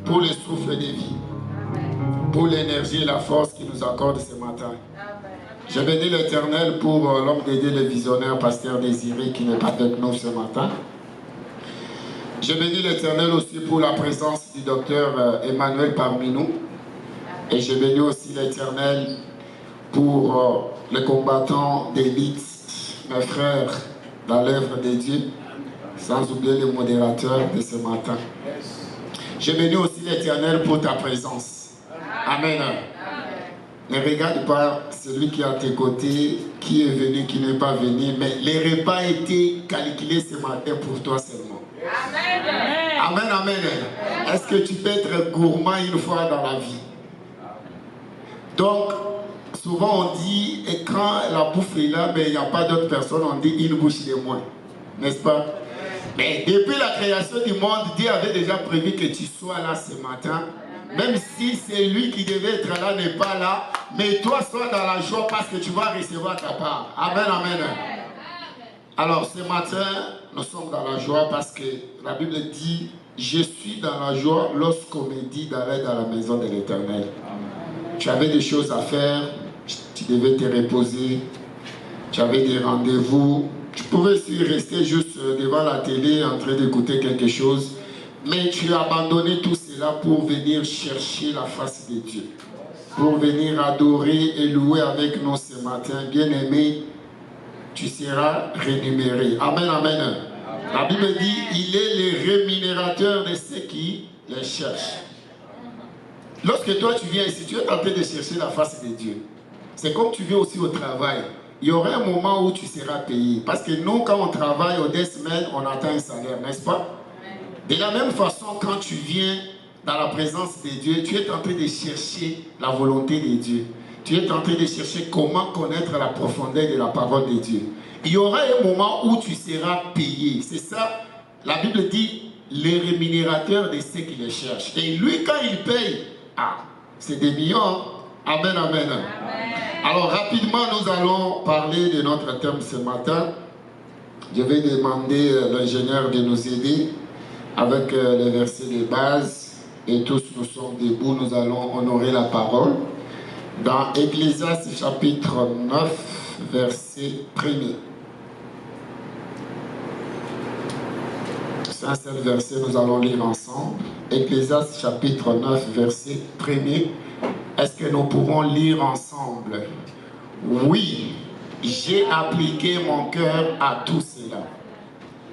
pour le souffle de vie, pour l'énergie et la force qu'il nous accorde ce matin. Je bénis l'Éternel pour l'homme d'aider le visionnaire, pasteur Désiré, qui n'est pas avec nous ce matin. Je bénis l'Éternel aussi pour la présence du docteur Emmanuel parmi nous. Et je bénis aussi l'Éternel pour les combattants d'élite, mes frères dans l'œuvre de Dieu, sans oublier les modérateurs de ce matin. Je bénis aussi l'Éternel pour ta présence. Amen. Ne regarde pas celui qui est à tes côtés, qui est venu, qui n'est pas venu, mais les repas étaient calculés ce matin pour toi seulement. Amen. Amen, amen. Est-ce que tu peux être gourmand une fois dans la vie? Donc, souvent on dit, et quand la bouffe est là, mais il n'y a pas d'autres personnes, on dit une bouche de moins. N'est-ce pas? Mais depuis la création du monde, Dieu avait déjà prévu que tu sois là ce matin. Même si c'est lui qui devait être là, n'est pas là. Mais toi, sois dans la joie parce que tu vas recevoir ta part. Amen, amen. Alors, ce matin, nous sommes dans la joie parce que la Bible dit, je suis dans la joie lorsqu'on me dit d'aller dans la maison de l'Éternel. Tu avais des choses à faire, tu devais te reposer, tu avais des rendez-vous. Tu pouvais aussi rester juste devant la télé en train d'écouter quelque chose. Mais tu as abandonné tout cela pour venir chercher la face de Dieu. Pour venir adorer et louer avec nous ce matin. Bien-aimé, tu seras rémunéré. Amen, amen. La Bible dit, il est le rémunérateur de ceux qui les cherchent. Lorsque toi tu viens ici, tu es en train de chercher la face de Dieu. C'est comme tu viens aussi au travail. Il y aura un moment où tu seras payé. Parce que nous, quand on travaille aux 2 semaines, on attend un salaire, n'est-ce pas? De la même façon, quand tu viens dans la présence de Dieu, tu es en train de chercher la volonté de Dieu. Tu es en train de chercher comment connaître la profondeur de la parole de Dieu. Il y aura un moment où tu seras payé. C'est ça, la Bible dit, les rémunérateurs de ceux qui les cherchent. Et lui, quand il paye, c'est des millions. Amen, amen. Amen. Alors, rapidement, nous allons parler de notre thème ce matin. Je vais demander à l'ingénieur de nous aider avec les versets de base. Et tous nous sommes debout, nous allons honorer la parole. Dans Ecclésiaste chapitre 9, verset 1er. C'est un seul verset, nous allons lire ensemble. Ecclésiaste chapitre 9, verset 1er. Est-ce que nous pourrons lire ensemble? Oui, j'ai appliqué mon cœur à tout cela.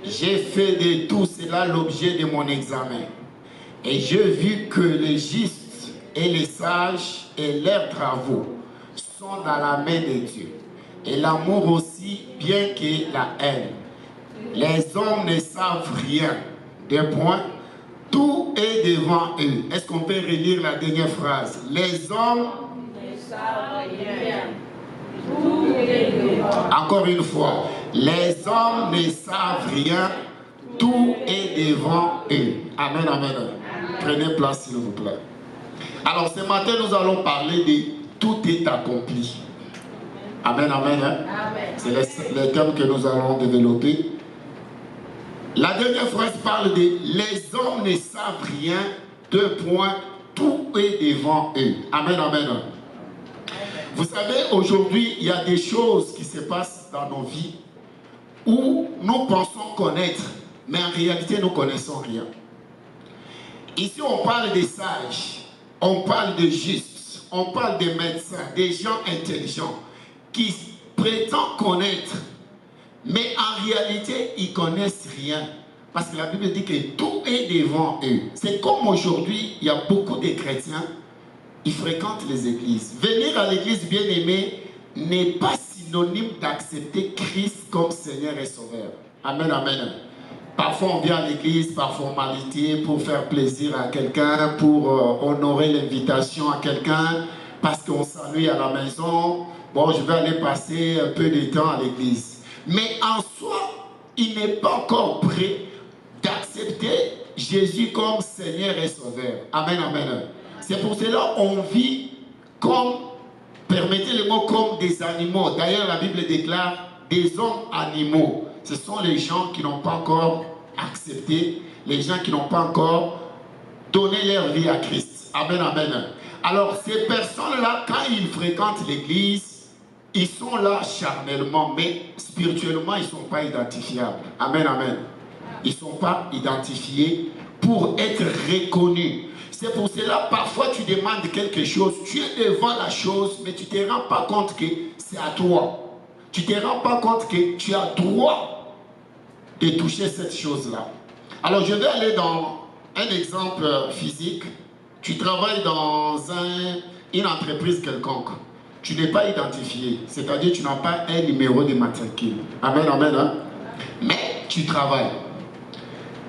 J'ai fait de tout cela l'objet de mon examen. Et j'ai vu que les justes et les sages et leurs travaux sont dans la main de Dieu. Et l'amour aussi, bien que la haine. Les hommes ne savent rien. Deux points. Tout est devant eux. Est-ce qu'on peut relire la dernière phrase? Les hommes ne savent rien. Tout est devant. Encore une fois. Les hommes ne savent rien. Tout est devant eux. Amen, amen. Prenez place, s'il vous plaît. Alors, ce matin, nous allons parler de tout est accompli. Amen, amen. C'est le thème que nous allons développer. La dernière phrase parle de les hommes ne savent rien, deux points, tout est devant eux. Amen, amen. Vous savez, aujourd'hui, il y a des choses qui se passent dans nos vies où nous pensons connaître, mais en réalité, nous ne connaissons rien. Ici, on parle des sages, on parle de justes, on parle des médecins, des gens intelligents qui prétendent connaître. Mais en réalité, ils ne connaissent rien. Parce que la Bible dit que tout est devant eux. C'est comme aujourd'hui, il y a beaucoup de chrétiens, ils fréquentent les églises. Venir à l'église, bien aimé, n'est pas synonyme d'accepter Christ comme Seigneur et Sauveur. Amen, amen. Parfois, on vient à l'église par formalité, pour faire plaisir à quelqu'un, pour honorer l'invitation à quelqu'un, parce qu'on s'ennuie à la maison. Bon, je vais aller passer un peu de temps à l'église. Mais en soi, il n'est pas encore prêt d'accepter Jésus comme Seigneur et Sauveur. Amen, amen. C'est pour cela qu'on vit comme, permettez le mot, comme des animaux. D'ailleurs, la Bible déclare des hommes animaux. Ce sont les gens qui n'ont pas encore accepté, les gens qui n'ont pas encore donné leur vie à Christ. Amen, amen. Alors, ces personnes-là, quand ils fréquentent l'église, ils sont là charnellement, mais spirituellement, ils ne sont pas identifiables. Amen, amen. Ils ne sont pas identifiés pour être reconnus. C'est pour cela, parfois, tu demandes quelque chose, tu es devant la chose, mais tu ne te rends pas compte que c'est à toi. Tu ne te rends pas compte que tu as droit de toucher cette chose-là. Alors, je vais aller dans un exemple physique. Tu travailles dans une entreprise quelconque. Tu n'es pas identifié. C'est-à-dire que tu n'as pas un numéro de matricule. Amen, amen. Hein? Mais tu travailles.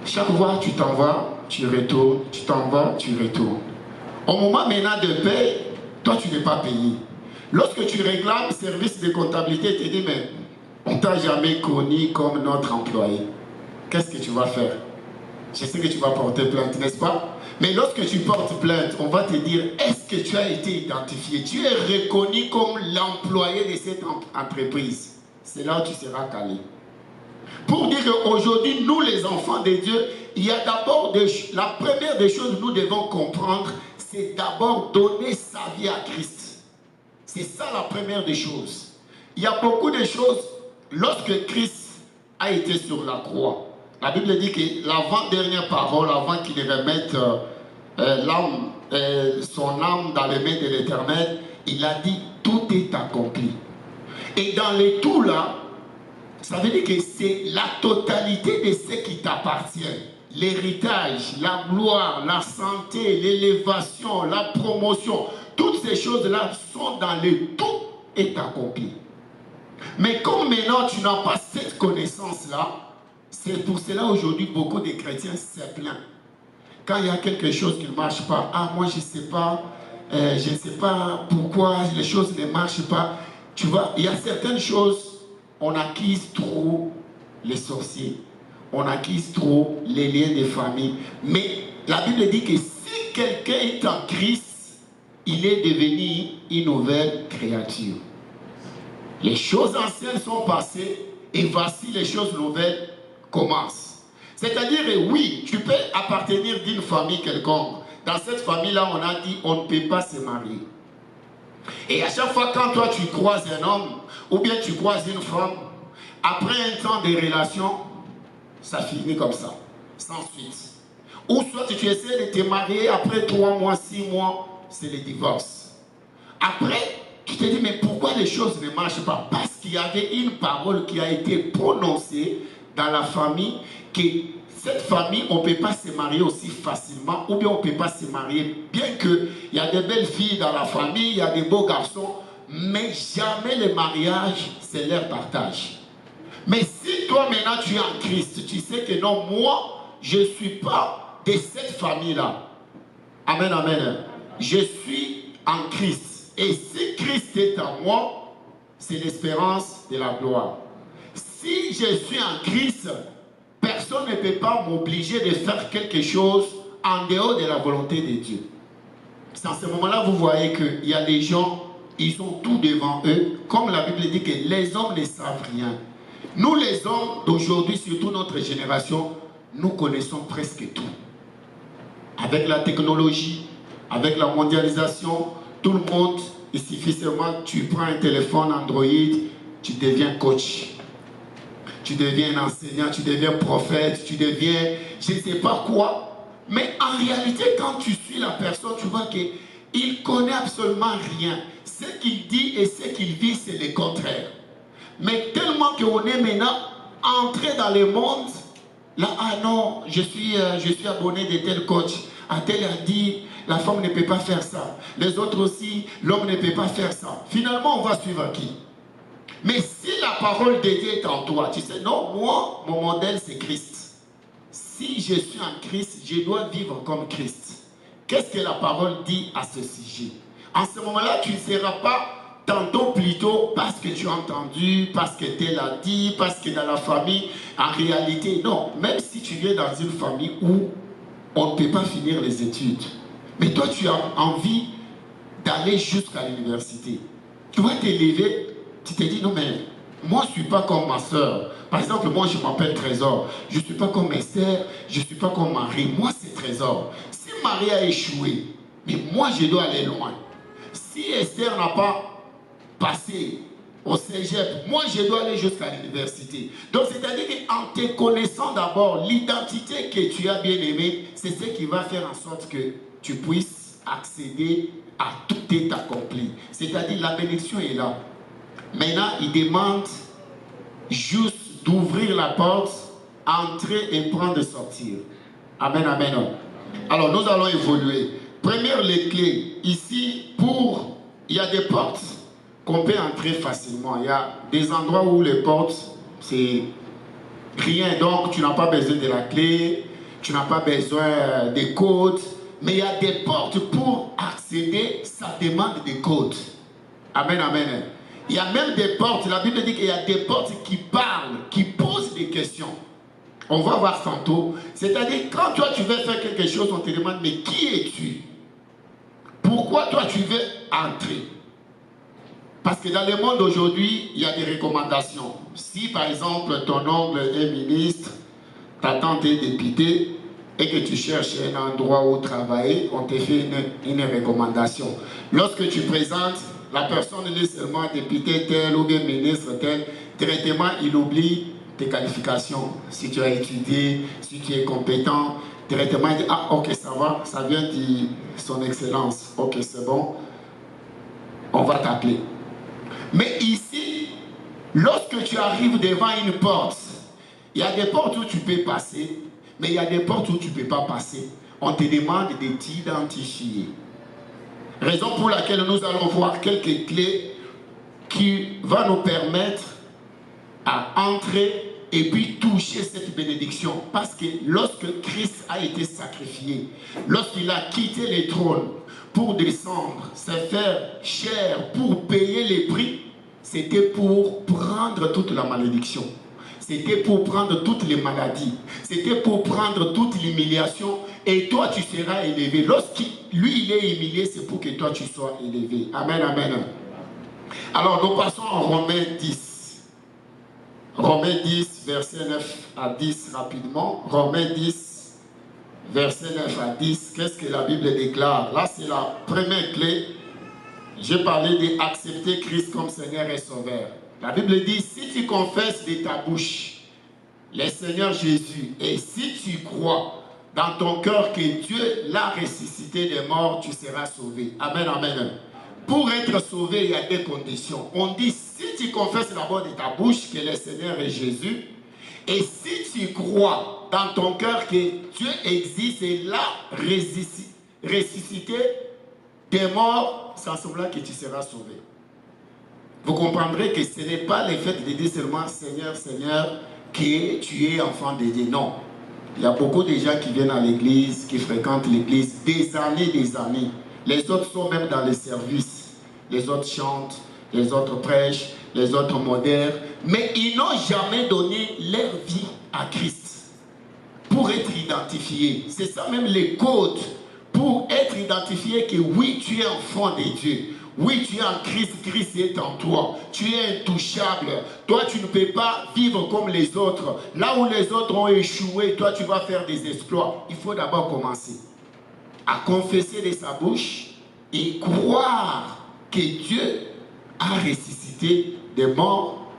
Chaque fois, tu t'en vas, tu retournes. Tu t'en vas, tu retournes. Au moment maintenant de payer, toi, tu n'es pas payé. Lorsque tu réclames service de comptabilité, tu te dis, mais on ne t'a jamais connu comme notre employé. Qu'est-ce que tu vas faire? Je sais que tu vas porter plainte, n'est-ce pas? Mais lorsque tu portes plainte, on va te dire, est-ce que tu as été identifié? Tu es reconnu comme l'employé de cette entreprise. C'est là où tu seras calé. Pour dire qu'aujourd'hui, nous les enfants de Dieu, il y a d'abord, la première des choses que nous devons comprendre, c'est d'abord donner sa vie à Christ. C'est ça la première des choses. Il y a beaucoup de choses, lorsque Christ a été sur la croix, la Bible dit que l'avant-dernière parole, avant qu'il remette son âme dans les mains de l'Éternel, il a dit, tout est accompli. Et dans les tout là, ça veut dire que c'est la totalité de ce qui t'appartient. L'héritage, la gloire, la santé, l'élévation, la promotion, toutes ces choses-là sont dans le tout est accompli. Mais comme maintenant tu n'as pas cette connaissance-là, c'est pour cela aujourd'hui beaucoup de chrétiens se plaignent. Quand il y a quelque chose qui ne marche pas, ah moi je ne sais pas pourquoi les choses ne marchent pas. Tu vois, il y a certaines choses, on acquise trop les sorciers, on acquise trop les liens de famille. Mais la Bible dit que si quelqu'un est en Christ, il est devenu une nouvelle créature. Les choses anciennes sont passées et voici les choses nouvelles commencent. C'est-à-dire, oui, tu peux appartenir d'une famille quelconque. Dans cette famille-là, on a dit, on ne peut pas se marier. Et à chaque fois, quand toi, tu croises un homme, ou bien tu croises une femme, après un temps de relation, ça finit comme ça, sans suite. Ou soit tu essaies de te marier, après 3 mois, 6 mois, c'est le divorce. Après, tu te dis, mais pourquoi les choses ne marchent pas? Parce qu'il y avait une parole qui a été prononcée dans la famille, que cette famille, on ne peut pas se marier aussi facilement, ou bien on ne peut pas se marier, bien qu'il y a des belles filles dans la famille, il y a des beaux garçons, mais jamais le mariage, c'est leur partage. Mais si toi maintenant tu es en Christ, tu sais que non, moi, je ne suis pas de cette famille-là. Amen, amen. Je suis en Christ. Et si Christ est en moi, c'est l'espérance de la gloire. Si je suis en Christ, personne ne peut pas m'obliger de faire quelque chose en dehors de la volonté de Dieu. C'est en ce moment-là, vous voyez qu'il y a des gens, ils ont tout devant eux. Comme la Bible dit que les hommes ne savent rien. Nous les hommes d'aujourd'hui, surtout notre génération, nous connaissons presque tout. Avec la technologie, avec la mondialisation, tout le monde, il suffit seulement, tu prends un téléphone Android, tu deviens coach. Tu deviens enseignant, tu deviens prophète, tu deviens je ne sais pas quoi. Mais en réalité, quand tu suis la personne, tu vois qu'il ne connaît absolument rien. Ce qu'il dit et ce qu'il vit, c'est le contraire. Mais tellement qu'on est maintenant entré dans le monde, là, ah non, je suis abonné de tel coach. Un tel a dit, la femme ne peut pas faire ça. Les autres aussi, l'homme ne peut pas faire ça. Finalement, on va suivre qui? Mais si la parole de Dieu est en toi, tu sais, non, moi, mon modèle, c'est Christ. Si je suis en Christ, je dois vivre comme Christ. Qu'est-ce que la parole dit à ce sujet? En ce moment-là, tu ne seras pas tantôt plutôt parce que tu as entendu, parce que tel a dit, parce que dans la famille, en réalité, non. Même si tu viens dans une famille où on ne peut pas finir les études, mais toi, tu as envie d'aller jusqu'à l'université. Tu vas t'élever. Tu te dis, non mais, moi je ne suis pas comme ma soeur. Par exemple, moi je m'appelle Trésor. Je ne suis pas comme Esther, je ne suis pas comme Marie. Moi c'est Trésor. Si Marie a échoué, mais moi je dois aller loin. Si Esther n'a pas passé au cégep, moi je dois aller jusqu'à l'université. Donc c'est-à-dire qu'en te connaissant d'abord l'identité que tu as bien aimée, c'est ce qui va faire en sorte que tu puisses accéder à tout est accompli. C'est-à-dire la bénédiction est là. Maintenant, il demande juste d'ouvrir la porte, entrer et prendre et sortir. Amen, amen. Alors, nous allons évoluer. Première, les clés. Ici, il y a des portes qu'on peut entrer facilement. Il y a des endroits où les portes, c'est rien. Donc, tu n'as pas besoin de la clé, tu n'as pas besoin des codes. Mais il y a des portes pour accéder, ça demande des codes. Amen, amen. Il y a même des portes, la Bible dit qu'il y a des portes qui parlent, qui posent des questions. On va voir tantôt. C'est-à-dire, quand toi tu veux faire quelque chose, on te demande, mais qui es-tu? Pourquoi toi tu veux entrer? Parce que dans le monde d'aujourd'hui, il y a des recommandations. Si par exemple ton oncle est ministre, ta tante est députée, et que tu cherches un endroit où travailler, on te fait une recommandation. Lorsque tu présentes, la personne est seulement député tel ou bien ministre tel, directement il oublie tes qualifications. Si tu as étudié, si tu es compétent, directement il dit, ah ok ça va, ça vient de son excellence, ok c'est bon, on va t'appeler. Mais ici, lorsque tu arrives devant une porte, il y a des portes où tu peux passer, mais il y a des portes où tu ne peux pas passer. On te demande de t'identifier. Raison pour laquelle nous allons voir quelques clés qui vont nous permettre à entrer et puis toucher cette bénédiction. Parce que lorsque Christ a été sacrifié, lorsqu'il a quitté le trône pour descendre, se faire chair pour payer les prix, c'était pour prendre toute la malédiction. C'était pour prendre toutes les maladies. C'était pour prendre toute l'humiliation. Et toi, tu seras élevé. Lorsqu'il il est humilié, c'est pour que toi, tu sois élevé. Amen, amen. Alors, nous passons en Romains 10. Romains 10, verset 9 à 10, rapidement. Romains 10, verset 9 à 10. Qu'est-ce que la Bible déclare? Là, c'est la première clé. J'ai parlé d'accepter Christ comme Seigneur et Sauveur. La Bible dit, si tu confesses de ta bouche le Seigneur Jésus, et si tu crois dans ton cœur que Dieu l'a ressuscité des morts, tu seras sauvé. Amen, amen. Pour être sauvé, il y a des conditions. On dit, si tu confesses d'abord de ta bouche que le Seigneur est Jésus, et si tu crois dans ton cœur que Dieu existe et l'a ressuscité des morts, c'est en ce moment que tu seras sauvé. Vous comprendrez que ce n'est pas le fait de dire seulement Seigneur, Seigneur, que tu es enfant de Dieu. Non. Il y a beaucoup de gens qui viennent à l'église, qui fréquentent l'église des années, des années. Les autres sont même dans les services. Les autres chantent, les autres prêchent, les autres modèrent. Mais ils n'ont jamais donné leur vie à Christ pour être identifiés. C'est ça même les codes pour être identifié que oui, tu es enfant de Dieu. Oui, tu es en Christ, Christ est en toi. Tu es intouchable. Toi, tu ne peux pas vivre comme les autres. Là où les autres ont échoué, toi, tu vas faire des exploits. Il faut d'abord commencer à confesser de sa bouche et croire que Dieu a ressuscité des morts.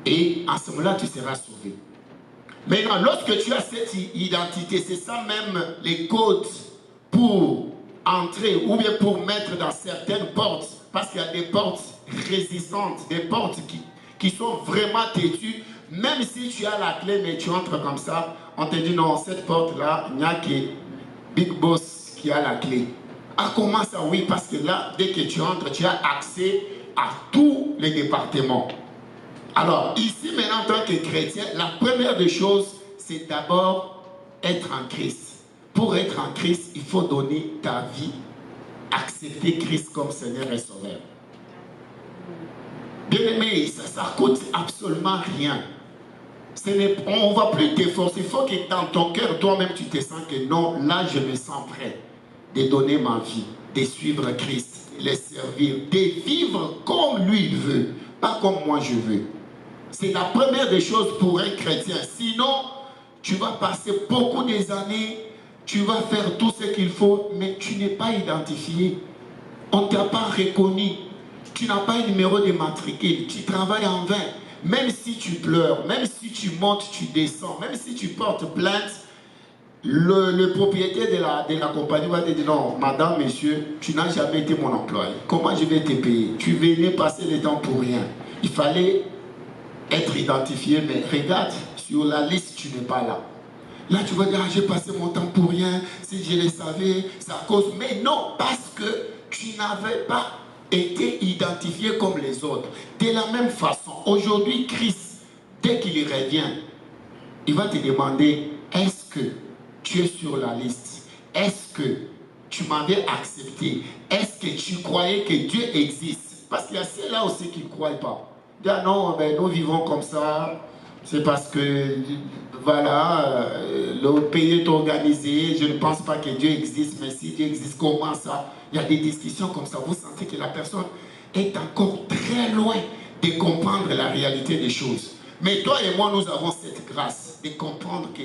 Et à ce moment-là, tu seras sauvé. Maintenant, lorsque tu as cette identité, c'est ça même les codes pour entrer ou bien pour mettre dans certaines portes, parce qu'il y a des portes résistantes, des portes qui sont vraiment têtues. Même si tu as la clé, mais tu entres comme ça, on te dit non, cette porte-là, il n'y a que Big Boss qui a la clé. Ah, comment ça? Oui, parce que là, dès que tu entres, tu as accès à tous les départements. Alors, ici, maintenant, en tant que chrétien, la première des choses, c'est d'abord être en Christ. Pour être en Christ, il faut donner ta vie, accepter Christ comme Seigneur et Sauveur. Bien-aimé, ça ne coûte absolument rien. On ne va plus t'efforcer. Il faut que dans ton cœur, toi-même, tu te sens que non, là, je me sens prêt de donner ma vie, de suivre Christ, de le servir, de vivre comme lui il veut, pas comme moi je veux. C'est la première des choses pour un chrétien. Sinon, tu vas passer beaucoup des années Tu vas faire tout ce qu'il faut, mais tu n'es pas identifié. On ne t'a pas reconnu. Tu n'as pas un numéro de matricule. Tu travailles en vain. Même si tu pleures, même si tu montes, tu descends, même si tu portes plainte, le propriétaire de la compagnie va te dire non, madame, monsieur, tu n'as jamais été mon employé. Comment je vais te payer? Tu venais passer le temps pour rien. Il fallait être identifié, mais regarde, sur la liste, tu n'es pas là. Là, tu vas dire, ah, j'ai passé mon temps pour rien, si je le savais, c'est à cause. Mais non, parce que tu n'avais pas été identifié comme les autres. De la même façon, aujourd'hui, Christ, dès qu'il revient, il va te demander, est-ce que tu es sur la liste? Est-ce que tu m'avais accepté? Est-ce que tu croyais que Dieu existe? Parce qu'il y a ceux-là aussi qui ne croient pas. Ils disent, ah non, ben, nous vivons comme ça, c'est parce que, voilà, le pays est organisé, je ne pense pas que Dieu existe, mais si Dieu existe, comment ça? Il y a des discussions comme ça, vous sentez que la personne est encore très loin de comprendre la réalité des choses. Mais toi et moi, nous avons cette grâce de comprendre que,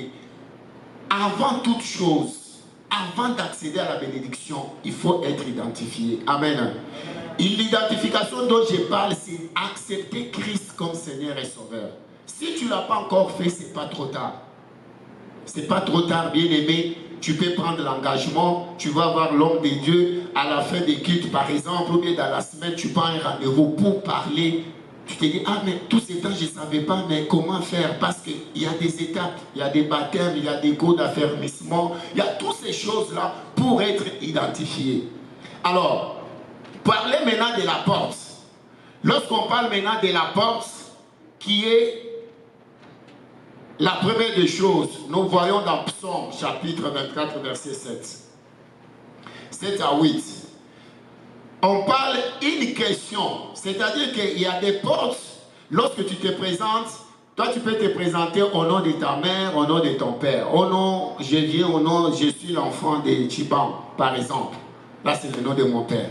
avant toute chose, avant d'accéder à la bénédiction, il faut être identifié. Amen. L'identification dont je parle, c'est accepter Christ comme Seigneur et Sauveur. Si tu ne l'as pas encore fait, ce n'est pas trop tard. Ce n'est pas trop tard, bien aimé. Tu peux prendre l'engagement, tu vas voir l'homme de Dieu à la fin des cultes, par exemple, ou bien dans la semaine, tu prends un rendez-vous pour parler. Tu te dis, ah mais tous ces temps, je ne savais pas, mais comment faire? Parce qu'il y a des étapes, il y a des baptêmes, il y a des cours d'affermissement, il y a toutes ces choses-là pour être identifié. Alors, parlez maintenant de la porte. Lorsqu'on parle maintenant de la porte, qui est la première des choses, nous voyons dans Psaume, chapitre 24, verset 7. 7 à 8. On parle une question, c'est-à-dire qu'il y a des portes, lorsque tu te présentes, toi tu peux te présenter au nom de ta mère, au nom de ton père. Au nom, je viens au nom, je suis l'enfant de Chiban, par exemple. Là c'est le nom de mon père.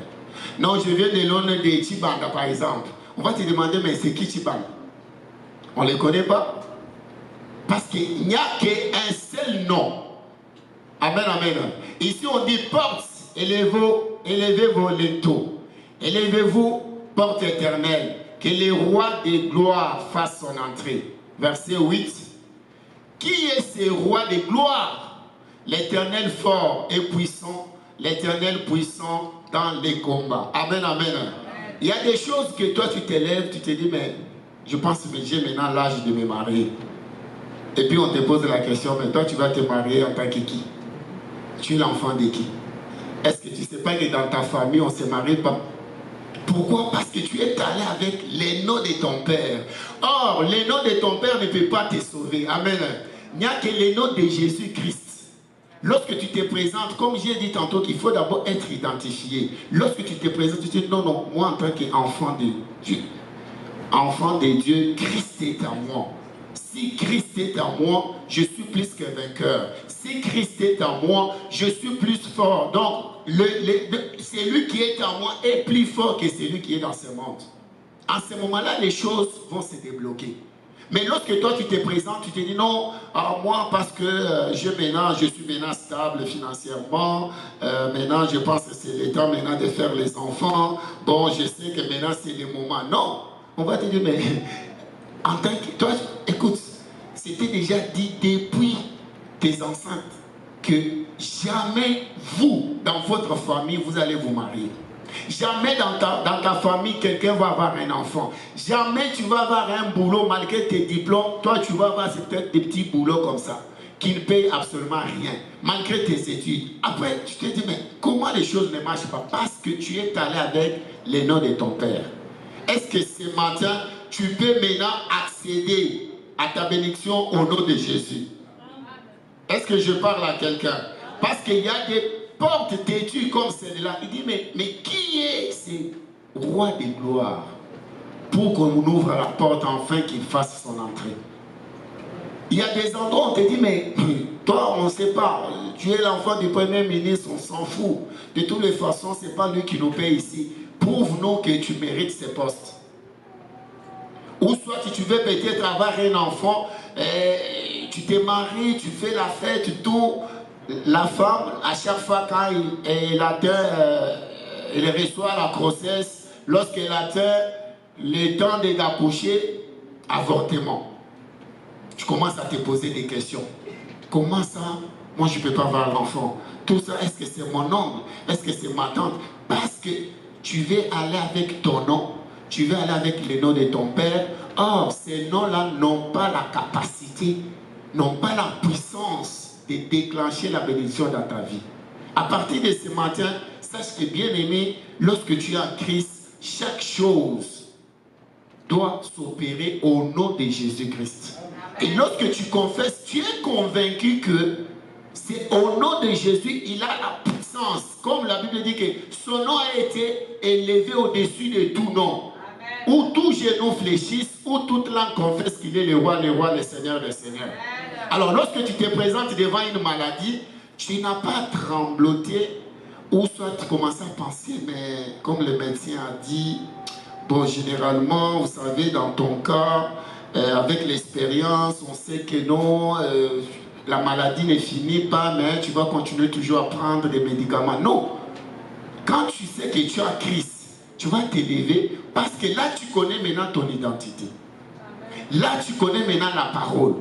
Non, je viens de nom de Chibanda, par exemple. On va te demander, mais c'est qui Chibanda? On ne les connaît pas? Parce qu'il n'y a qu'un seul nom. Amen, amen. Ici on dit porte, élevez vos linteaux. Élevez-vous, porte éternelle, que le roi de gloire fasse son entrée. Verset 8. Qui est ce roi de gloire? L'Éternel fort et puissant, l'Éternel puissant dans les combats. Amen, amen. Il y a des choses que toi tu t'élèves, tu te dis, mais je pense que j'ai maintenant l'âge de me marier. Et puis on te pose la question, mais toi tu vas te marier en tant que qui? Tu es l'enfant de qui? Est-ce que tu ne sais pas que dans ta famille on ne se marie pas? Pourquoi? Parce que tu es allé avec les noms de ton père. Or, les noms de ton père ne peuvent pas te sauver. Amen. Il n'y a que les noms de Jésus-Christ. Lorsque tu te présentes, comme j'ai dit tantôt, qu'il faut d'abord être identifié. Lorsque tu te présentes, tu te dis non, non, moi en tant qu'enfant de Dieu, enfant de Dieu, Christ est en moi. Si Christ est en moi, je suis plus que vainqueur. Si Christ est en moi, je suis plus fort. Donc, celui qui est en moi est plus fort que celui qui est dans ce monde. En ce moment-là, les choses vont se débloquer. Mais lorsque toi, tu te présentes, tu te dis non, moi, parce que je suis maintenant stable financièrement, maintenant, je pense que c'est le temps maintenant de faire les enfants. Bon, je sais que maintenant, c'est le moment. Non, on va te dire, mais en tant que toi, écoute, c'était déjà dit depuis tes enceintes que jamais vous, dans votre famille, vous allez vous marier. Jamais dans ta famille, quelqu'un va avoir un enfant. Jamais tu vas avoir un boulot malgré tes diplômes. Toi, tu vas avoir peut-être des petits boulots comme ça qui ne payent absolument rien, malgré tes études. Après, tu te dis, mais comment les choses ne marchent pas? Parce que tu es allé avec les noms de ton père. Est-ce que ce matin, tu peux maintenant accéder à ta bénédiction au nom de Jésus? Est-ce que je parle à quelqu'un? Parce qu'il y a des portes têtues comme celle-là. Il dit, mais qui est ce roi de gloire pour qu'on ouvre la porte enfin qu'il fasse son entrée? Il y a des endroits où on te dit, mais toi, on ne sait pas. Tu es l'enfant du premier ministre, on s'en fout. De toutes les façons, ce n'est pas lui qui nous paye ici. Prouve-nous que tu mérites ces postes. Ou soit si tu veux peut-être avoir un enfant, tu t'es marié, tu fais la fête, tout. la femme, à chaque fois quand elle reçoit la grossesse, lorsqu'elle atteint le temps d'accoucher, avortement. Tu commences à te poser des questions. Comment ça, moi je ne peux pas avoir l'enfant? Tout ça, est-ce que c'est mon oncle? Est-ce que c'est ma tante? Parce que tu veux aller avec ton nom, tu veux aller avec le nom de ton père. Or, ces noms-là n'ont pas la capacité, n'ont pas la puissance de déclencher la bénédiction dans ta vie. À partir de ce matin, sache que bien aimé, lorsque tu es en Christ, chaque chose doit s'opérer au nom de Jésus-Christ. Et lorsque tu confesses, tu es convaincu que c'est au nom de Jésus, il a la puissance. Comme la Bible dit que son nom a été élevé au-dessus de tout nom. Amen. Où tout genou fléchisse, où toute langue confesse qu'il est le roi, le Seigneur, le Seigneur. Amen. Alors lorsque tu te présentes devant une maladie, tu n'as pas trembloté, ou soit tu commences à penser, mais comme le médecin a dit, bon, généralement, vous savez, dans ton cas, avec l'expérience, on sait que non, la maladie ne finit pas, mais tu vas continuer toujours à prendre des médicaments. Non. Quand tu sais que tu as Christ, tu vas t'élever parce que là, tu connais maintenant ton identité. Là, tu connais maintenant la parole.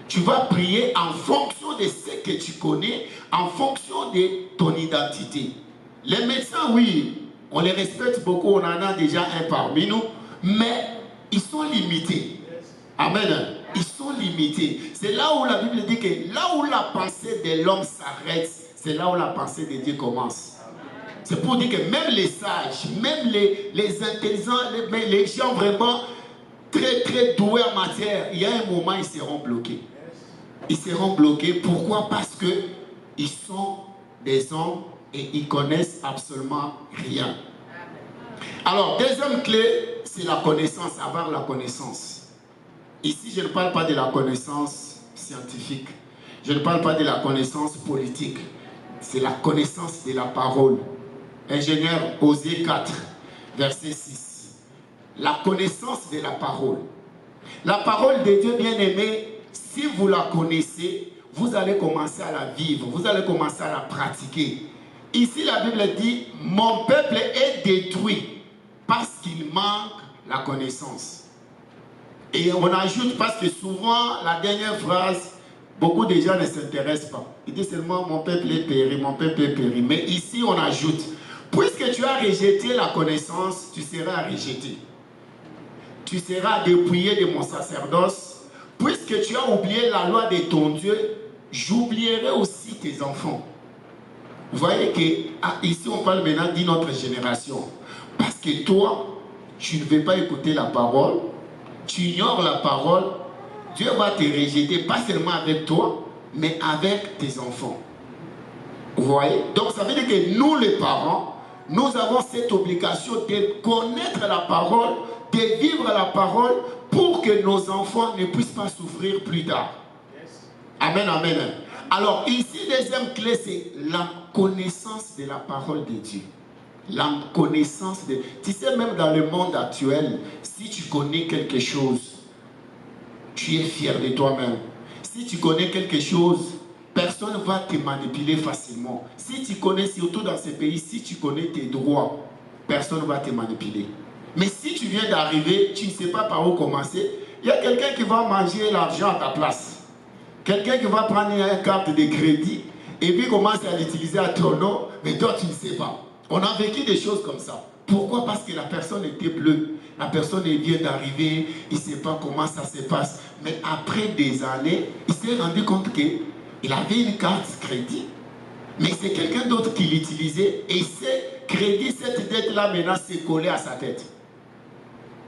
Tu vas prier en fonction de ce que tu connais, en fonction de ton identité. Les médecins, oui, on les respecte beaucoup, on en a déjà un parmi nous, mais ils sont limités. Amen. Ils sont limités. C'est là où la Bible dit que là où la pensée de l'homme s'arrête, c'est là où la pensée de Dieu commence. C'est pour dire que même les sages, même les intelligents, les gens vraiment très très doués en matière, il y a un moment ils seront bloqués. Ils seront bloqués. Pourquoi? Parce qu'ils sont des hommes et ils connaissent absolument rien. Alors, deuxième clé, c'est la connaissance, avoir la connaissance. Ici, je ne parle pas de la connaissance scientifique. Je ne parle pas de la connaissance politique. C'est la connaissance de la parole. Ingénieur Osée 4, verset 6. La connaissance de la parole. La parole de Dieu bien-aimé, si vous la connaissez, vous allez commencer à la vivre, vous allez commencer à la pratiquer. Ici, la Bible dit, mon peuple est détruit parce qu'il manque la connaissance. Et on ajoute, parce que souvent, la dernière phrase, beaucoup de gens ne s'intéressent pas. Ils disent seulement, mon peuple est péri, mon peuple est péri. Mais ici, on ajoute, puisque tu as rejeté la connaissance, tu seras rejeté. Tu seras dépouillé de mon sacerdoce. Puisque tu as oublié la loi de ton Dieu, j'oublierai aussi tes enfants. Vous voyez que ici, on parle maintenant d'une autre génération. Parce que toi, tu ne veux pas écouter la parole. Tu ignores la parole, Dieu va te rejeter, pas seulement avec toi, mais avec tes enfants. Vous voyez? Donc ça veut dire que nous les parents, nous avons cette obligation de connaître la parole, de vivre la parole pour que nos enfants ne puissent pas souffrir plus tard. Amen, amen. Alors ici, deuxième clé, c'est la connaissance de la parole de Dieu. La connaissance de... Tu sais, même dans le monde actuel, si tu connais quelque chose, tu es fier de toi-même. Si tu connais quelque chose, personne ne va te manipuler facilement. Si tu connais, surtout dans ces pays, si tu connais tes droits, personne ne va te manipuler. Mais si tu viens d'arriver, tu ne sais pas par où commencer, il y a quelqu'un qui va manger l'argent à ta place. Quelqu'un qui va prendre une carte de crédit et puis commencer à l'utiliser à ton nom, mais toi tu ne sais pas. On a vécu des choses comme ça. Pourquoi? Parce que la personne était bleue. La personne vient d'arriver, il ne sait pas comment ça se passe. Mais après des années, il s'est rendu compte qu'il avait une carte crédit. Mais c'est quelqu'un d'autre qui l'utilisait. Et ce crédit, cette dette-là, maintenant, s'est collée à sa tête.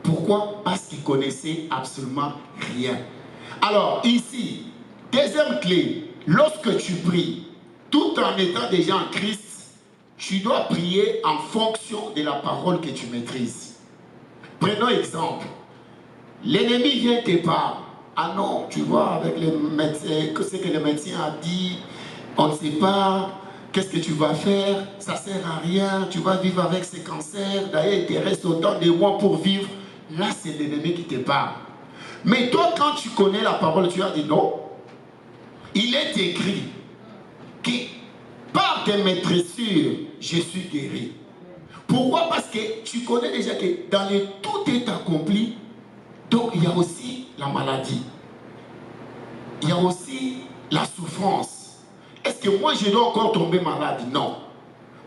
Pourquoi? Parce qu'il connaissait absolument rien. Alors, ici, deuxième clé, lorsque tu pries, tout en étant déjà en Christ, tu dois prier en fonction de la parole que tu maîtrises. Prenons exemple. L'ennemi vient te parler. Ah non, tu vois, avec les médecins, que c'est que le médecin a dit, on ne sait pas, qu'est-ce que tu vas faire, ça ne sert à rien, tu vas vivre avec ces cancers, d'ailleurs il te reste autant de mois pour vivre. Là, c'est l'ennemi qui te parle. Mais toi, quand tu connais la parole, tu as dit non. Il est écrit que par tes maîtressures, je suis guéri. Pourquoi? Parce que tu connais déjà que dans le tout est accompli, donc il y a aussi la maladie. Il y a aussi la souffrance. Est-ce que moi je dois encore tomber malade? Non.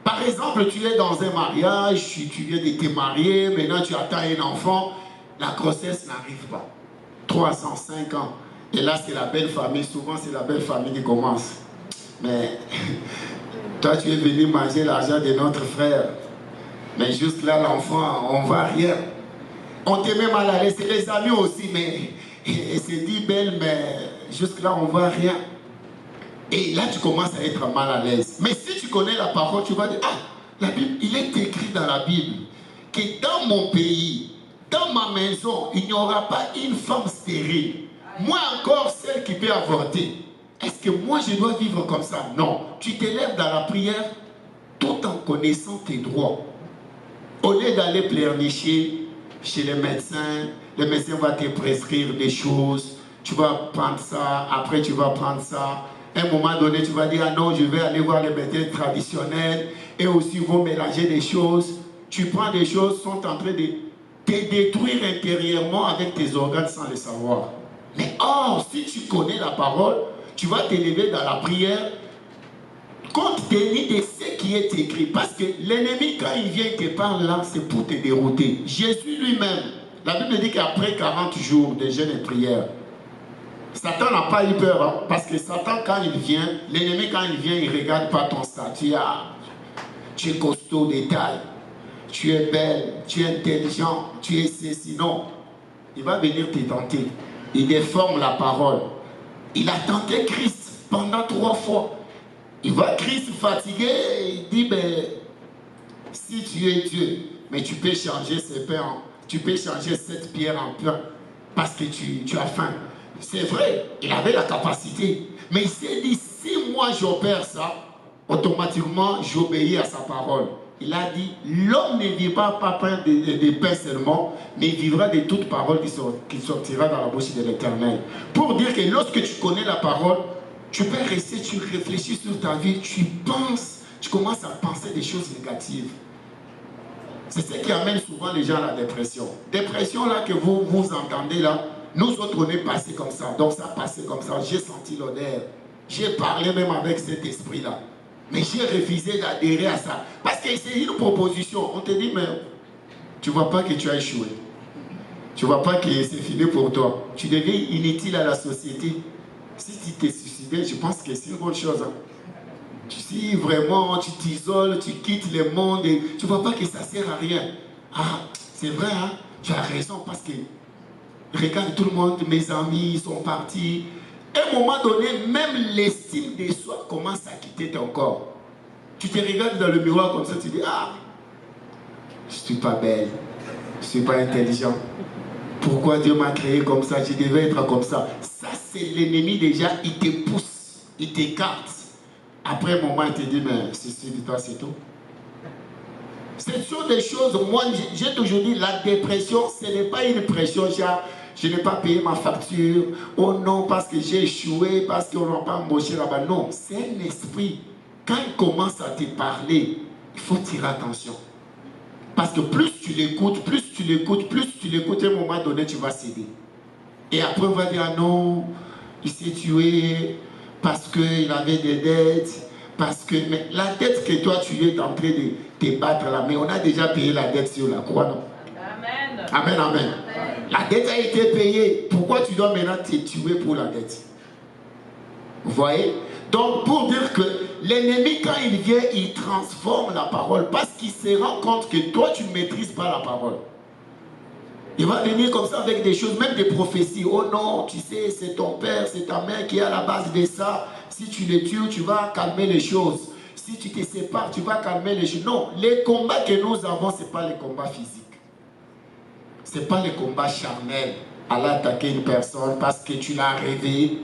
Par exemple, tu es dans un mariage, tu viens de te marier, maintenant tu attends un enfant, la grossesse n'arrive pas. 305 ans. Et là, c'est la belle famille. Souvent, c'est la belle famille qui commence. Mais toi, tu es venu manger l'argent de notre frère. Mais jusque là, l'enfant, on ne voit rien. On te met mal à l'aise. C'est les amis aussi, mais elle se dit belle, mais jusque là, on ne voit rien. Et là, tu commences à être mal à l'aise. Mais si tu connais la parole, tu vas dire, ah, la Bible, il est écrit dans la Bible que dans mon pays, dans ma maison, il n'y aura pas une femme stérile. Moi encore, celle qui peut avorter. Est-ce que moi, je dois vivre comme ça? Non. Tu t'élèves dans la prière tout en connaissant tes droits. Au lieu d'aller pleurnicher chez les médecin va te prescrire des choses. Tu vas prendre ça, après tu vas prendre ça. À un moment donné, tu vas dire, ah non, je vais aller voir les médecins traditionnels. Et aussi, ils vont mélanger des choses. Tu prends des choses qui sont en train de te détruire intérieurement avec tes organes sans le savoir. Mais or, si tu connais la parole, tu vas t'élever dans la prière compte tenu de ce qui est écrit. Parce que l'ennemi, quand il vient te parler là, c'est pour te dérouter. Jésus lui-même, la Bible dit qu'après 40 jours de jeûne et prière, Satan n'a pas eu peur. Hein, parce que Satan, quand il vient, l'ennemi, quand il vient, il ne regarde pas ton statut. Ah, tu es costaud de taille, tu es belle, tu es intelligent, tu es ceci. Non, il va venir te tenter. Il déforme la parole. Il a tenté Christ pendant 3 fois. Il va Christ fatigué, il dit, ben, si tu es Dieu, mais tu peux changer ces pains, tu peux changer cette pierre en pain, parce que tu as faim. C'est vrai, il avait la capacité, mais il s'est dit, si moi j'opère ça, automatiquement j'obéis à sa parole. Il a dit, l'homme ne vivra pas de pain seulement, mais il vivra de toute parole qui sortira dans la bouche de l'Éternel. Pour dire que lorsque tu connais la parole, tu peux rester, tu réfléchis sur ta vie, tu penses, tu commences à penser des choses négatives. C'est ce qui amène souvent les gens à la dépression. Dépression là que vous entendez là, nous autres on est passé comme ça. Donc ça passé comme ça, j'ai senti l'odeur. J'ai parlé même avec cet esprit là. Mais j'ai refusé d'adhérer à ça. Parce que c'est une proposition. On te dit, mais tu ne vois pas que tu as échoué. Tu ne vois pas que c'est fini pour toi. Tu deviens inutile à la société. Si tu t'es suicidé, je pense que c'est une bonne chose. Hein. Si vraiment tu t'isoles, tu quittes le monde, et tu ne vois pas que ça ne sert à rien. Ah, c'est vrai, hein? Tu as raison parce que regarde tout le monde, mes amis sont partis. À un moment donné, même l'estime de soi commence à quitter ton corps. Tu te regardes dans le miroir comme ça, tu dis, ah, je ne suis pas belle, je ne suis pas intelligent. Pourquoi Dieu m'a créé comme ça? Je devais être comme ça. Ça, c'est l'ennemi déjà, il te pousse, il t'écarte. Après un moment, il te dit, mais ceci de toi, c'est tout. Ce sont des choses, moi, j'ai toujours dit, la dépression, ce n'est pas une pression, genre, je n'ai pas payé ma facture, oh non, parce que j'ai échoué, parce qu'on n'a pas embauché là-bas. Non, c'est un esprit. Quand il commence à te parler, il faut tirer attention. Parce que plus tu l'écoutes, à un moment donné, tu vas céder. Et après, on va dire, ah non, il s'est tué parce qu'il avait des dettes, parce que... Mais la dette que toi, tu es en train de te battre là, mais on a déjà payé la dette sur la croix, non? Amen. Amen, amen. La dette a été payée. Pourquoi tu dois maintenant te tuer pour la dette? Vous voyez? Donc, pour dire que l'ennemi, quand il vient, il transforme la parole parce qu'il se rend compte que toi, tu ne maîtrises pas la parole. Il va venir comme ça avec des choses, même des prophéties. Oh non, tu sais, c'est ton père, c'est ta mère qui est à la base de ça. Si tu le tues, tu vas calmer les choses. Si tu te sépares, tu vas calmer les choses. Non, les combats que nous avons, ce n'est pas les combats physiques. Ce n'est pas les combats charnels. Aller attaquer une personne parce que tu l'as rêvé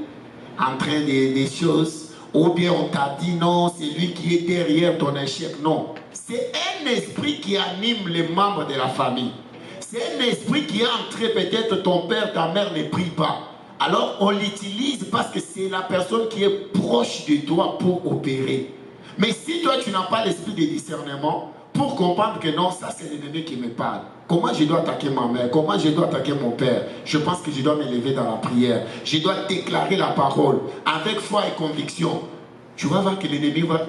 en train des choses. Ou bien on t'a dit non, c'est lui qui est derrière ton échec. Non, c'est un esprit qui anime les membres de la famille. C'est un esprit qui est entré, peut-être ton père, ta mère ne prie pas. Alors on l'utilise parce que c'est la personne qui est proche de toi pour opérer. Mais si toi tu n'as pas l'esprit de discernement, pour comprendre que non, ça c'est l'ennemi qui me parle. Comment je dois attaquer ma mère? Comment je dois attaquer mon père? Je pense que je dois me lever dans la prière. Je dois déclarer la parole avec foi et conviction. Tu vas voir que l'ennemi va...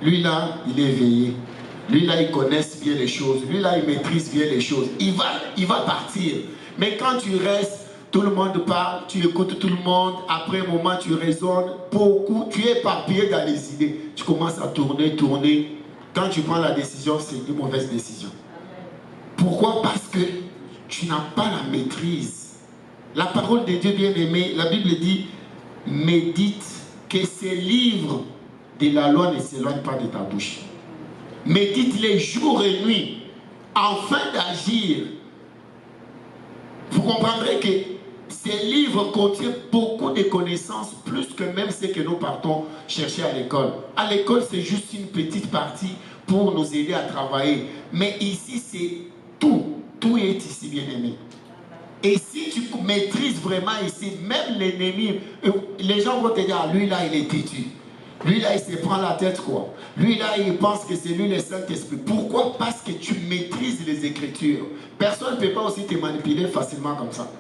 lui là, il est éveillé. Lui là, il connaît bien les choses. Lui là, il maîtrise bien les choses. Il va partir. Mais quand tu restes, tout le monde parle, tu écoutes tout le monde. Après un moment, tu raisonnes beaucoup. Tu es éparpillé dans les idées. Tu commences à tourner. Quand tu prends la décision, c'est une mauvaise décision. Pourquoi? Parce que tu n'as pas la maîtrise. La parole de Dieu bien-aimé, la Bible dit, médite que ces livres de la loi ne s'éloignent pas de ta bouche. Médite-les jour et nuit, afin d'agir. Vous comprendrez que ces livres contiennent beaucoup de connaissances, plus que même ce que nous partons chercher à l'école. À l'école, c'est juste une petite partie pour nous aider à travailler. Mais ici, c'est tout. Tout est ici, bien-aimé. Et si tu maîtrises vraiment ici, même l'ennemi, les gens vont te dire, ah, lui là, il est têtu. Lui là, il se prend la tête quoi. Lui là, il pense que c'est lui le Saint-Esprit. Pourquoi? Parce que tu maîtrises les Écritures. Personne ne peut pas aussi te manipuler facilement comme ça.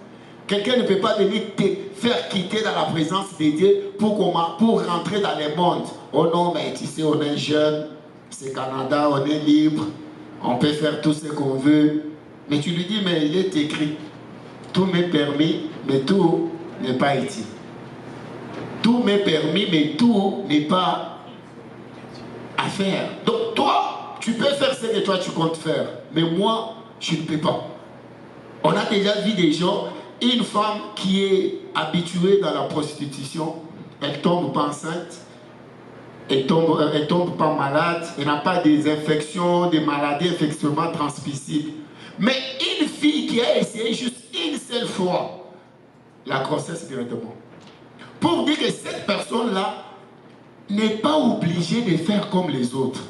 Quelqu'un ne peut pas venir te faire quitter dans la présence de Dieu pour rentrer dans les mondes. Oh non, mais tu sais, on est jeune, c'est Canada, on est libre, on peut faire tout ce qu'on veut. Mais tu lui dis, mais il est écrit, tout m'est permis, mais tout n'est pas utile. Tout m'est permis, mais tout n'est pas à faire. Donc toi, tu peux faire ce que toi tu comptes faire. Mais moi, je ne peux pas. On a déjà vu des gens, une femme qui est habituée dans la prostitution, elle tombe pas enceinte, elle tombe pas malade, elle n'a pas des infections, des maladies infectieuses transmissibles. Mais une fille qui a essayé juste une seule fois la grossesse directement. Pour dire que cette personne-là n'est pas obligée de faire comme les autres.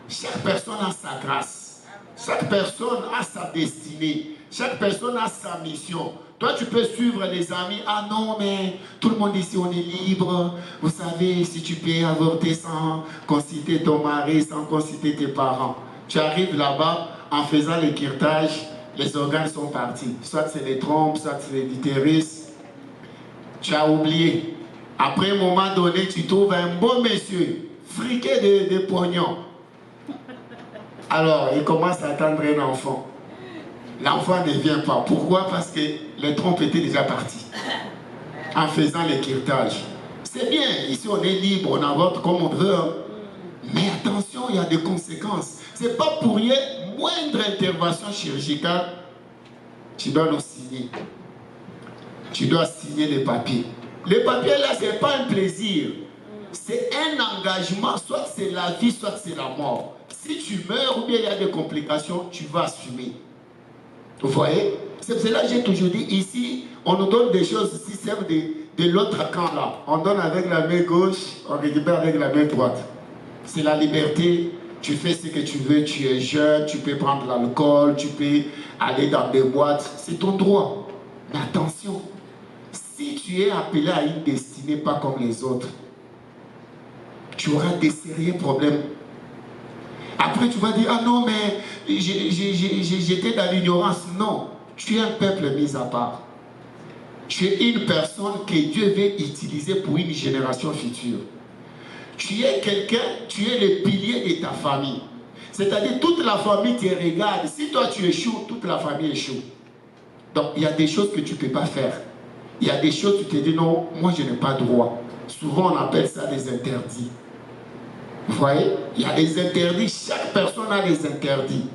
Chaque personne a sa grâce. Chaque personne a sa destinée. Chaque personne a sa mission. Toi, tu peux suivre les amis. Ah non, mais tout le monde ici, on est libre. Vous savez, si tu peux avorter sans consulter ton mari, sans consulter tes parents. Tu arrives là-bas, en faisant le curetage, les organes sont partis. Soit c'est les trompes, soit c'est l'utérus. Tu as oublié. Après un moment donné, tu trouves un bon monsieur, friqué de pognons. Alors, il commence à attendre un enfant. L'enfant ne vient pas. Pourquoi? Parce que les trompes étaient déjà parties. En faisant les curetages. C'est bien, ici on est libre, on avorte comme on veut. Mais attention, il y a des conséquences. C'est pas pour rien, moindre intervention chirurgicale, tu dois nous signer. Tu dois signer les papiers. Les papiers là, ce n'est pas un plaisir. C'est un engagement, soit c'est la vie, soit c'est la mort. Si tu meurs ou bien il y a des complications, tu vas assumer. Vous voyez? C'est pour cela que j'ai toujours dit, ici, on nous donne des choses si c'est de l'autre camp là. On donne avec la main gauche, on récupère avec la main droite. C'est la liberté. Tu fais ce que tu veux, tu es jeune, tu peux prendre l'alcool, tu peux aller dans des boîtes. C'est ton droit. Mais attention, si tu es appelé à une destinée pas comme les autres, tu auras des sérieux problèmes. Après, tu vas dire, ah non, mais j'étais dans l'ignorance. Non, tu es un peuple mis à part. Tu es une personne que Dieu veut utiliser pour une génération future. Tu es quelqu'un, tu es le pilier de ta famille. C'est-à-dire, toute la famille te regarde. Si toi tu échoues, toute la famille échoue. Donc, il y a des choses que tu ne peux pas faire. Il y a des choses où tu te dis, non, moi je n'ai pas droit. Souvent, on appelle ça des interdits. Vous voyez? Il y a des interdits. Chaque personne a des interdits.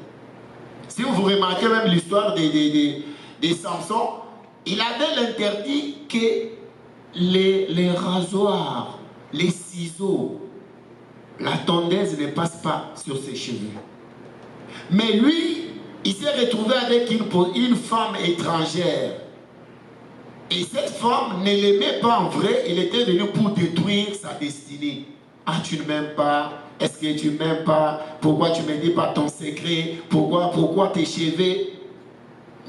Si vous remarquez même l'histoire de Samson, il avait l'interdit que les rasoirs, les ciseaux, la tondeuse ne passe pas sur ses cheveux. Mais lui, il s'est retrouvé avec une femme étrangère. Et cette femme ne l'aimait pas en vrai, elle était venue pour détruire sa destinée. Ah, tu ne m'aimes pas? Est-ce que tu ne m'aimes pas? Pourquoi tu ne me dis pas ton secret? Pourquoi tes cheveux?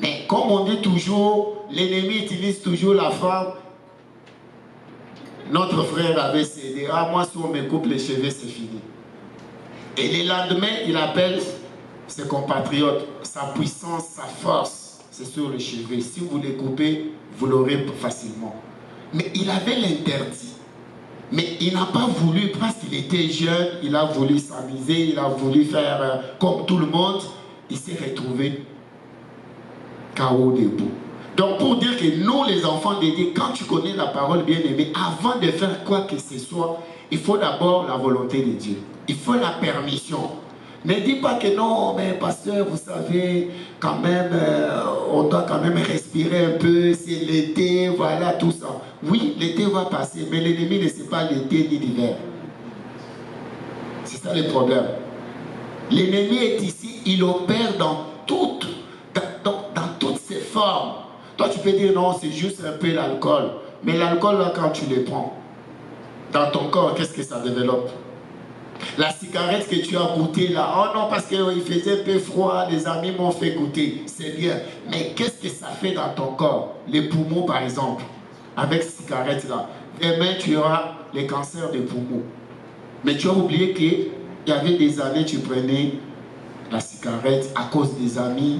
Mais comme on dit toujours, l'ennemi utilise toujours la femme Notre frère avait cédé. Ah, moi, si on me coupe les cheveux, c'est fini. Et le lendemain, il appelle ses compatriotes. Sa puissance, sa force, c'est sur les cheveux. Si vous les coupez, vous l'aurez facilement. Mais il avait l'interdit. Mais il n'a pas voulu, parce qu'il était jeune, il a voulu s'amuser, il a voulu faire comme tout le monde. Il s'est retrouvé KO debout. Donc pour dire que nous, les enfants de Dieu, quand tu connais la parole bien-aimée, avant de faire quoi que ce soit, il faut d'abord la volonté de Dieu. Il faut la permission. Ne dis pas que non, mais pasteur, vous savez, quand même, on doit quand même respirer un peu, c'est l'été, voilà, tout ça. Oui, l'été va passer, mais l'ennemi ne sait pas l'été ni l'hiver. C'est ça le problème. L'ennemi est ici, il opère dans toutes ses formes. Toi, tu peux dire non, c'est juste un peu l'alcool. Mais l'alcool, là, quand tu le prends, dans ton corps, qu'est-ce que ça développe? La cigarette que tu as goûtée là, oh non, parce qu'il faisait un peu froid, les amis m'ont fait goûter, c'est bien. Mais qu'est-ce que ça fait dans ton corps? Les poumons, par exemple, avec cette cigarette là. Demain, tu auras les cancers des poumons. Mais tu as oublié qu'il y avait des années, tu prenais la cigarette à cause des amis,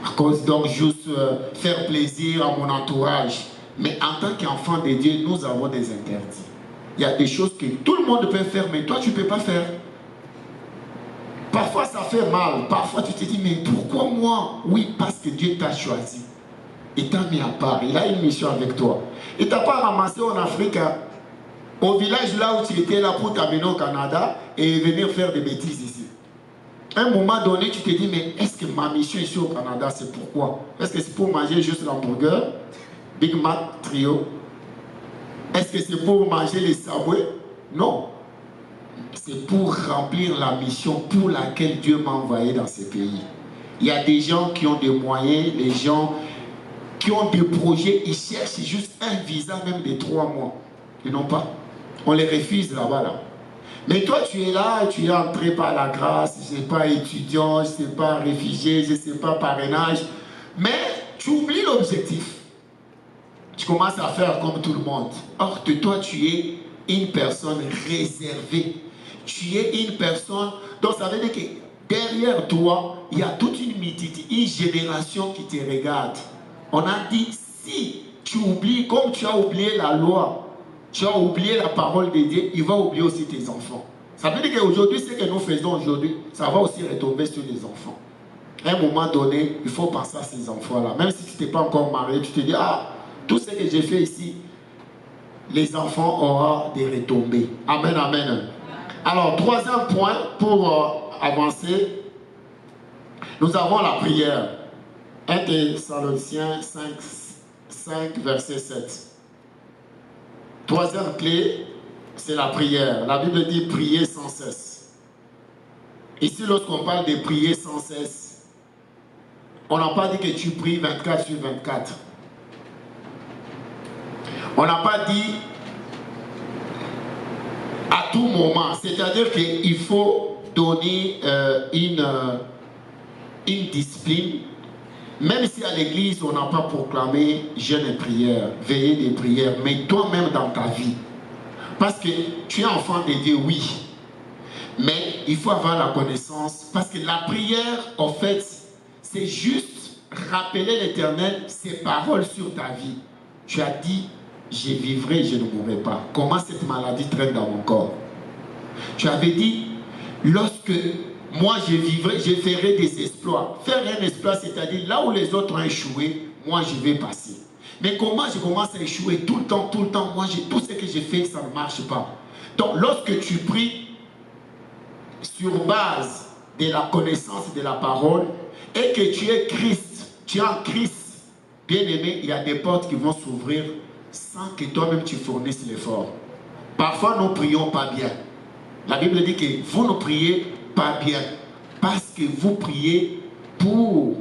à cause donc juste faire plaisir à mon entourage. Mais en tant qu'enfant de Dieu, nous avons des interdits. Il y a des choses que tout le monde peut faire, mais toi, tu ne peux pas faire. Parfois, ça fait mal. Parfois, tu te dis, mais pourquoi moi? Oui, parce que Dieu t'a choisi. Il t'a mis à part. Il a une mission avec toi. Il ne t'a pas ramassé en Afrique, hein, au village là où tu étais là pour t'amener au Canada et venir faire des bêtises ici. À un moment donné, tu te dis, mais est-ce que ma mission ici au Canada, c'est pourquoi? Est-ce que c'est pour manger juste l'hamburger, Big Mac, Trio? Est-ce que c'est pour manger les Subway? Non. C'est pour remplir la mission pour laquelle Dieu m'a envoyé dans ces pays. Il y a des gens qui ont des moyens, les gens qui ont des projets, ils cherchent juste un visa même de 3 mois. Ils n'ont pas. On les refuse là-bas. Là. Mais toi, tu es là, tu es entré par la grâce, je ne sais pas étudiant, je ne sais pas réfugié, je ne sais pas parrainage. Mais tu oublies l'objectif. Tu commences à faire comme tout le monde. Or, de toi, tu es une personne réservée. Tu es une personne... Donc, ça veut dire que derrière toi, il y a toute une génération qui te regarde. On a dit, si tu oublies, comme tu as oublié la loi, tu as oublié la parole de Dieu, il va oublier aussi tes enfants. Ça veut dire qu'aujourd'hui, ce que nous faisons aujourd'hui, ça va aussi retomber sur les enfants. À un moment donné, il faut penser à ces enfants-là. Même si tu n'es pas encore marié, tu te dis, ah, tout ce que j'ai fait ici, les enfants auront des retombées. Amen, amen. Alors, troisième point pour avancer, nous avons la prière. 1 Thessaloniciens 5, verset 7. Troisième clé, c'est la prière. La Bible dit prier sans cesse. Ici, lorsqu'on parle de prier sans cesse, on n'a pas dit que tu pries 24 sur 24. On n'a pas dit à tout moment. C'est-à-dire qu'il faut donner une discipline. Même si à l'église, on n'a pas proclamé jeûne et prière, veillée des prières, mais toi-même dans ta vie. Parce que tu es enfant de Dieu, oui. Mais il faut avoir la connaissance. Parce que la prière, en fait, c'est juste rappeler l'Éternel ses paroles sur ta vie. Tu as dit, je vivrai, je ne mourrai pas. Comment cette maladie traîne dans mon corps? Tu avais dit, lorsque moi je vivrai, je ferai des exploits. Faire un exploit, c'est-à-dire là où les autres ont échoué, moi je vais passer. Mais comment je commence à échouer tout le temps, moi tout ce que j'ai fait, ça ne marche pas. Donc lorsque tu pries sur base de la connaissance de la parole et que tu es Christ, tu es en Christ, bien aimé, il y a des portes qui vont s'ouvrir sans que toi-même tu fournisses l'effort. Parfois nous ne prions pas bien. La Bible dit que vous ne priez pas bien parce que vous priez pour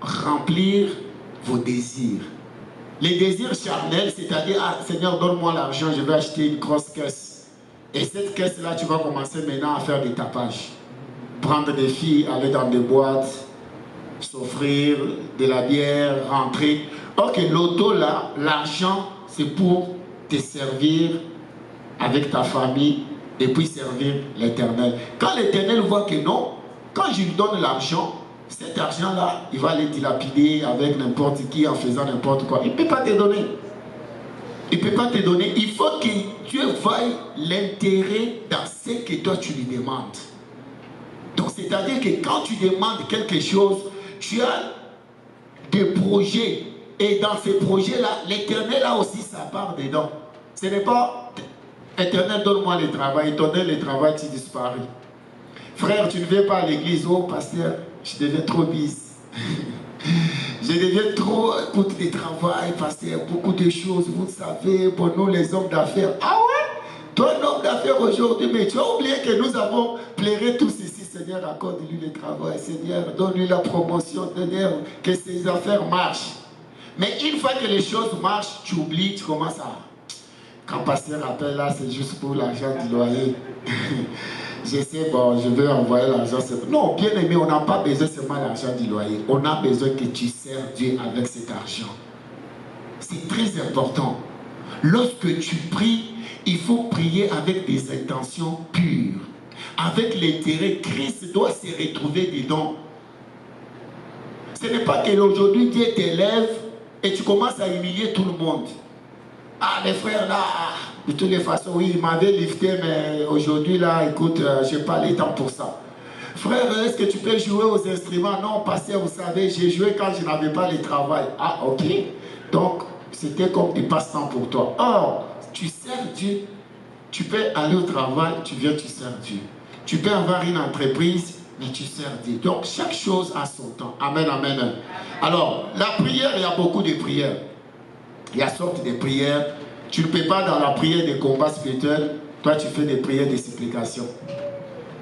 remplir vos désirs. Les désirs charnels, c'est-à-dire, ah, Seigneur, donne-moi l'argent, je vais acheter une grosse caisse. Et cette caisse-là, tu vas commencer maintenant à faire des tapages. Prendre des filles, aller dans des boîtes, s'offrir de la bière, rentrer. Or que l'auto, là, l'argent, c'est pour te servir avec ta famille et puis servir l'Éternel. Quand l'Éternel voit que non, quand je lui donne l'argent, cet argent-là, il va le dilapider avec n'importe qui en faisant n'importe quoi. Il ne peut pas te donner. Il ne peut pas te donner. Il faut que Dieu voie l'intérêt dans ce que toi tu lui demandes. Donc c'est-à-dire que quand tu demandes quelque chose, tu as des projets. Et dans ces projets-là, l'Éternel a aussi sa part dedans. Ce n'est pas Éternel, donne-moi le travail. Il te donne le travail, tu disparais. Frère, tu ne viens pas à l'église. Oh, pasteur, je deviens trop busy. Je deviens trop, écoute, le travail, pasteur, beaucoup de choses, vous savez, pour nous les hommes d'affaires. Ah ouais? Toi, un homme d'affaires aujourd'hui, mais tu as oublié que nous avons pleuré tous ici. Seigneur, accorde-lui le travail. Seigneur, donne-lui la promotion. Seigneur, que ses affaires marchent. Mais une fois que les choses marchent, tu oublies, tu commences à... Quand pasteur appelle là, c'est juste pour l'argent du loyer. Je sais, bon, je veux envoyer l'argent. Non, bien aimé, on n'a pas besoin seulement de l'argent du loyer. On a besoin que tu sers Dieu avec cet argent. C'est très important. Lorsque tu pries, il faut prier avec des intentions pures. Avec l'intérêt, Christ doit se retrouver dedans. Ce n'est pas qu'aujourd'hui Dieu t'élève et tu commences à humilier tout le monde. Ah, les frères là, de toutes les façons, oui, ils m'avaient lifté, mais aujourd'hui là, écoute, je n'ai pas le temps pour ça. Frère, est-ce que tu peux jouer aux instruments? Non, pasteur, vous savez, j'ai joué quand je n'avais pas le travail. Ah, ok. Donc, c'était comme du passe-temps pour toi. Or, tu sers Dieu. Tu peux aller au travail, tu viens, tu sers Dieu. Tu peux avoir une entreprise, mais tu sers Dieu. Donc, chaque chose a son temps. Amen, amen. Alors, la prière, il y a beaucoup de prières. Il y a sortes de prières. Tu ne peux pas dans la prière de combat spirituel, toi tu fais des prières de supplication.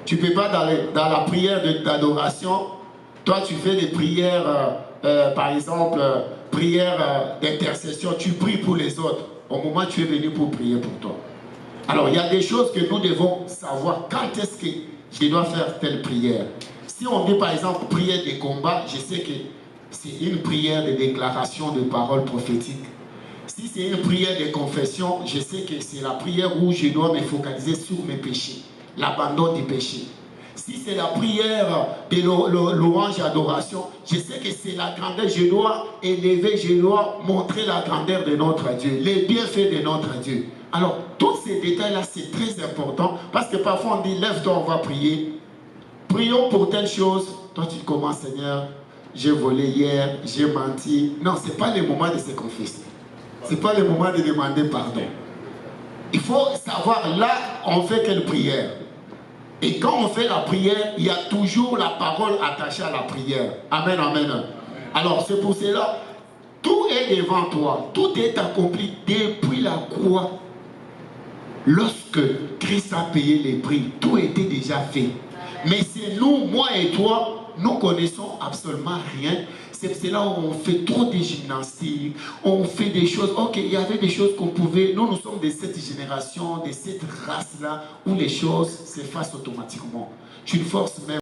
Tu ne peux pas dans la prière d'adoration, toi tu fais des prières, par exemple, prières d'intercession. Tu pries pour les autres. Au moment où tu es venu pour prier pour toi. Alors il y a des choses que nous devons savoir. Quand est-ce que je dois faire telle prière? Si on dit par exemple prière de combat, je sais que c'est une prière de déclaration de paroles prophétiques. Si c'est une prière de confession, je sais que c'est la prière où je dois me focaliser sur mes péchés, l'abandon du péché. Si c'est la prière de louange et adoration, je sais que c'est la grandeur, je dois élever, je dois montrer la grandeur de notre Dieu, les bienfaits de notre Dieu. Alors, tous ces détails-là, c'est très important, parce que parfois on dit, lève-toi, on va prier. Prions pour telle chose. Toi, tu commences, Seigneur, j'ai volé hier, j'ai menti. Non, ce n'est pas le moment de se confesser. Ce n'est pas le moment de demander pardon. Il faut savoir, là, on fait quelle prière. Et quand on fait la prière, il y a toujours la parole attachée à la prière. Amen, amen. Alors, c'est pour cela, tout est devant toi. Tout est accompli depuis la croix. Lorsque Christ a payé les prix, tout était déjà fait. Mais c'est nous, moi et toi, nous connaissons absolument rien. C'est là où on fait trop de gymnastique, on fait des choses. Ok, il y avait des choses qu'on pouvait. Nous sommes de cette génération, de cette race-là, où les choses s'effacent automatiquement. Tu ne forces même